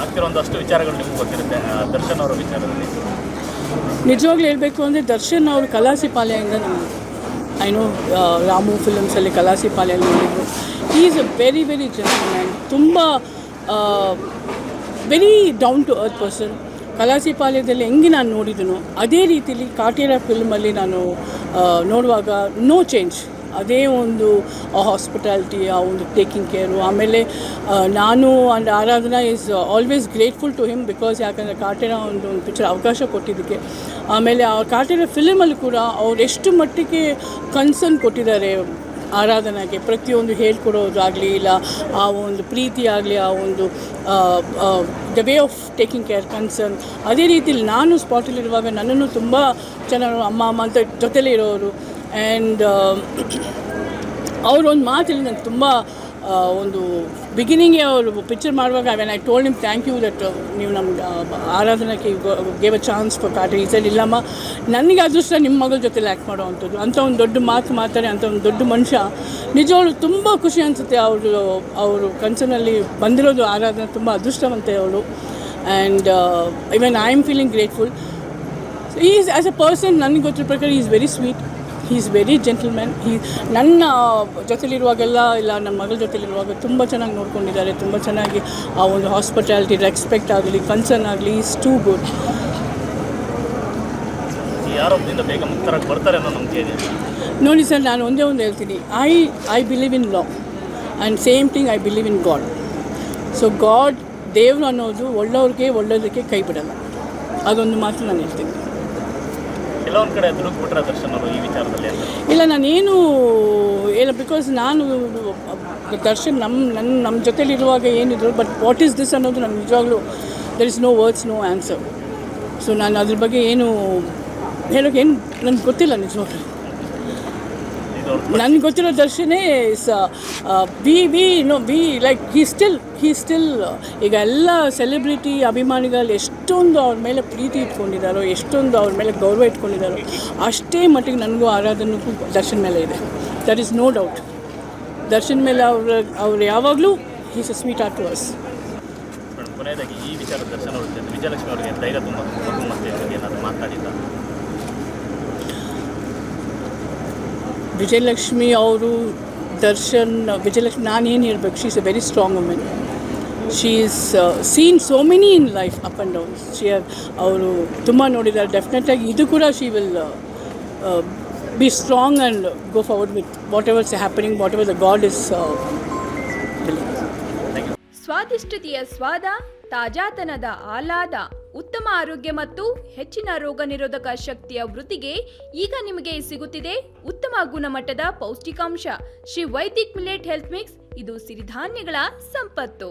ಆಗ್ತಿರೋಂಥಷ್ಟು ವಿಚಾರಗಳು ನಿಮ್ಗೆ ಗೊತ್ತಿರುತ್ತೆ ದರ್ಶನ್ ಅವರ ವಿಚಾರದಲ್ಲಿ. ನಿಜವಾಗ್ಲೂ ಹೇಳಬೇಕು ಅಂದರೆ ದರ್ಶನ್ ಅವರು ಕಲಾಸಿಪಾಳ್ಯದಿಂದ ನಮಗೆ ಐನೋ ರಾಮು ಫಿಲಮ್ಸಲ್ಲಿ ಕಲಾಸಿಪಾಳ್ಯ ನೋಡಿದ್ರು. Is a very very gentleman, ತುಂಬ very down to earth person. ಕಲಾಸಿಪಾಳ್ಯದಲ್ಲಿ ಹೆಂಗೆ ನಾನು ನೋಡಿದನು ಅದೇ ರೀತಿಲಿ ಕಾಟೇರ ಫಿಲ್ಮಲ್ಲಿ ನಾನು ನೋಡುವಾಗ ನೋ ಚೇಂಜ್. ಅದೇ ಒಂದು ಹಾಸ್ಪಿಟಾಲಿಟಿ, ಆ ಒಂದು ಟೇಕಿಂಗ್ ಕೇರು. ಆಮೇಲೆ ನಾನು and Aradhana is always grateful to him because ಯಾಕಂದರೆ ಕಾಟೇರ ಒಂದು ಪಿಕ್ಚರ್ ಅವಕಾಶ ಕೊಟ್ಟಿದ್ದಕ್ಕೆ. ಆಮೇಲೆ ಆ ಕಾಟೇರ ಫಿಲ್ಮಲ್ಲಿ ಕೂಡ ಅವ್ರು ಎಷ್ಟು ಮಟ್ಟಿಗೆ ಕನ್ಸರ್ನ್ ಕೊಟ್ಟಿದ್ದಾರೆ ಆರಾಧನಾಗೆ, ಪ್ರತಿಯೊಂದು ಹೇಳ್ಕೊಡೋದಾಗಲಿ ಇಲ್ಲ ಆ ಒಂದು ಪ್ರೀತಿ ಆಗಲಿ, ಆ ಒಂದು the way of taking care concern. ಅದೇ ರೀತಿಲಿ ನಾನು ಸ್ಪಾಟಲ್ಲಿರುವಾಗ ನನ್ನನ್ನು ತುಂಬ ಚೆನ್ನಾಗಿ ಅಮ್ಮ ಅಂತ ಜೊತೆಲೇ ಇರೋರು. ಆ್ಯಂಡ್ ಅವರೊಂದು ಮಾತಲ್ಲಿ ನನಗೆ ತುಂಬ ಒಂದು ಬಿಗಿನಿಂಗೇ ಅವರು ಪಿಕ್ಚರ್ ಮಾಡುವಾಗ when I told him thank you that ನೀವು ನಮ್ಗೆ ಆರಾಧನಕ್ಕೆ gave a chance for Kaatera. ಈ ಸೈಡ್ ಇಲ್ಲಮ್ಮ, ನನಗೆ ಅದೃಷ್ಟ ನಿಮ್ಮ ಮಗಳ ಜೊತೆಲಿ ಆ್ಯಕ್ಟ್ ಮಾಡೋವಂಥದ್ದು ಅಂಥ ಒಂದು ದೊಡ್ಡ ಮಾತಾಡಿ ಅಂಥ ಒಂದು ದೊಡ್ಡ ಮನುಷ್ಯ. ನಿಜವಾಗ್ಲೂ ತುಂಬ ಖುಷಿ ಅನಿಸುತ್ತೆ ಅವರು ಕನಸಿನಲ್ಲಿ ಬಂದಿರೋದು. ಆರಾಧನಾ ತುಂಬ ಅದೃಷ್ಟವಂತೆ ಅವಳು. And even I am feeling grateful. Is as A person ನನಗೆ ಗೊತ್ತಿರೋ ಪ್ರಕಾರ is very sweet, is very gentleman. ನನ್ನ ಜೊತೆಲಿರುವಾಗೆಲ್ಲ ಇಲ್ಲ ನನ್ನ ಮಗಳ ಜೊತೆಲಿರುವಾಗ ತುಂಬ ಚೆನ್ನಾಗಿ ನೋಡ್ಕೊಂಡಿದ್ದಾರೆ. ತುಂಬ ಚೆನ್ನಾಗಿ ಆ ಒಂದು ಹಾಸ್ಪಿಟಾಲಿಟಿ, ರೆಸ್ಪೆಕ್ಟ್ ಆಗಲಿ, ಕನ್ಸರ್ನ್ ಆಗಲಿ, ಈಸ್ ಟೂ ಗುಡ್. ಆರೋಪದಿಂದ ಬೇಗ ಮುಕ್ತರಾಗಿ ಬರ್ತಾರೆ ಅನ್ನೋ ನಂಬಿಕೆ ಇದೆ. ನೋಡಿ ಸರ್, ನಾನು ಒಂದೇ ಒಂದು ಹೇಳ್ತೀನಿ, I believe in law and same thing I believe in god. So god, ದೇವರು ಅನ್ನೋದು ಒಳ್ಳೆಯವ್ರಿಗೆ ಒಳ್ಳೆಯದಕ್ಕೆ ಕೈ ಬಿಡಲ್ಲ. ಅದೊಂದು ಮಾತು ನಾನು ಹೇಳ್ತೀನಿ. ಕೆಲವೊಂದು ಕಡೆ ದುಡುಕ್ಬಿಟ್ರೆ ದರ್ಶನ್ ಅವರು ಈ ವಿಚಾರದಲ್ಲಿ ಇಲ್ಲ, ನಾನೇನು ಇಲ್ಲ, ಬಿಕಾಸ್ ನಾನು ದರ್ಶನ್ ನಮ್ಮ ಜೊತೆಲಿರುವಾಗ ಏನಿದ್ರು, ಬಟ್ ವಾಟ್ ಈಸ್ ದಿಸ್ ಅನ್ನೋದು ನನಗೆ ನಿಜವಾಗ್ಲೂ there is no words, no answer. So ನಾನು ಅದ್ರ ಬಗ್ಗೆ ಏನು ಹೇಳೋಕೆ ನನಗೆ ಗೊತ್ತಿಲ್ಲ ನಿಜವಾಗ್ಲೂ. ನನಗೆ ಗೊತ್ತಿರೋ ದರ್ಶನೇ ವಿ ಲೈಕ್ ಹೀ ಸ್ಟಿಲ್ ಈಗ ಎಲ್ಲ ಸೆಲೆಬ್ರಿಟಿ ಅಭಿಮಾನಿಗಳು ಎಷ್ಟೊಂದು ಅವ್ರ ಮೇಲೆ ಪ್ರೀತಿ ಇಟ್ಕೊಂಡಿದ್ದಾರೋ, ಎಷ್ಟೊಂದು ಅವ್ರ ಮೇಲೆ ಗೌರವ ಇಟ್ಕೊಂಡಿದ್ದಾರೋ, ಅಷ್ಟೇ ಮಟ್ಟಿಗೆ ನನಗೂ ಆರಾಧನೆಗೂ ದರ್ಶನ್ ಮೇಲೆ ಇದೆ. That is no doubt. Darshan ಮೇಲೆ ಅವ್ರು ಯಾವಾಗಲೂ is a sweetheart to us. ಕೊನೆಯದಾಗಿ ಈ ವಿಚಾರ ದರ್ಶನ್ ಅವ್ರ ಜೊತೆ ವಿಜಯಲಕ್ಷ್ಮಿ ಅವರಿಗೆ ಧೈರ್ಯ ತುಂಬ ಮತ್ತೆ ಏನಾದರೂ ಮಾತಾಡಿದ್ದ? ವಿಜಯಲಕ್ಷ್ಮಿ ಅವರು ವಿಜಯಲಕ್ಷ್ಮಿ ನಾನೇನು ಹೇಳಬೇಕು, she is a very strong women. She is seen so many in life up and downs. ಅವರು ತುಂಬ ನೋಡಿದ್ದಾರೆ. ಡೆಫಿನೆಟಾಗಿ ಇದು ಕೂಡ she will be strong and go forward with whatever's happening, whatever the god is willing. ಸ್ವಾದಿಷ್ಟತೆಯ ಸ್ವಾದ, ತಾಜಾತನದ ಆಹ್ಲಾದ, ಉತ್ತಮ ಆರೋಗ್ಯ ಮತ್ತು ಹೆಚ್ಚಿನ ರೋಗ ನಿರೋಧಕ ಶಕ್ತಿಯ ವೃದ್ಧಿಗೆ ಈಗ ನಿಮಗೆ ಸಿಗುತ್ತಿದೆ ಉತ್ತಮ ಗುಣಮಟ್ಟದ ಪೌಷ್ಟಿಕಾಂಶ Shri Vaidik millet health mix. ಇದು ಸಿರಿಧಾನ್ಯಗಳ ಸಂಪತ್ತು.